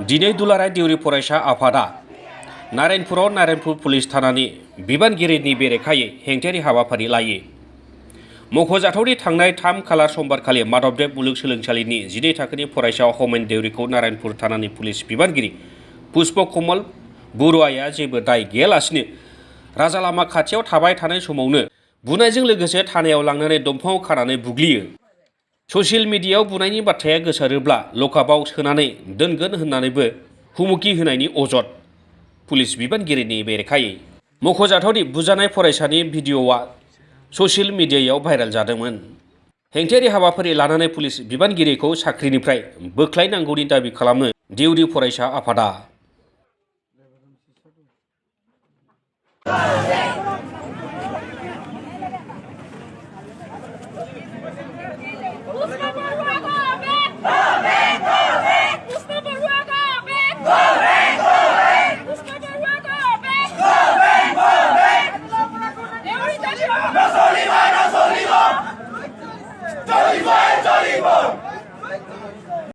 दिनै दुलाराय देउरि फरायसा आफादा नारायणपुराव नारायणपुर पुलिस थानानि बिबानगिरिनि बेरेखायै हेंथायारि हाबाफारि लायो। मख'जाथावदि थांनाय 3 खालार समबारखालि माधबदेव मुलुगसोलोंसालिनि 12 थाखोनि फरायसा हमेन देउरिखौ नारायणपुर थानानि पुलिस बिबानगिरि पुष्प कमल बरुवाया जेबो दाय गैयालासिनो राजालामा खाथियाव थाबाय थानाय समावनो बुनायजों लोगोसे थानायाव लांनानै दंफाङाव खानानै बुग्लियो। ससियेल मिडियायाव बुनायनि बाथ्राया गोसारोब्ला लकआपआव सोनानै दोनगोन होननानैबो हुमखि होनायनि अजद पुलिस बिबानगिरिनि बेरेखायै। मख'जाथावदि बुजानाय फरायसानि भिडिअ'आ ससियेल मिडियायाव भाइरेल जादोंमोन। हेंथायारि हाबाफारि लानानै पुलिस बिबानगिरिखौ साख्रिनिफ्राय बोख्लायनांगौनि दाबि खालामो देउरि फरायसा आफादा। ¡No solimos!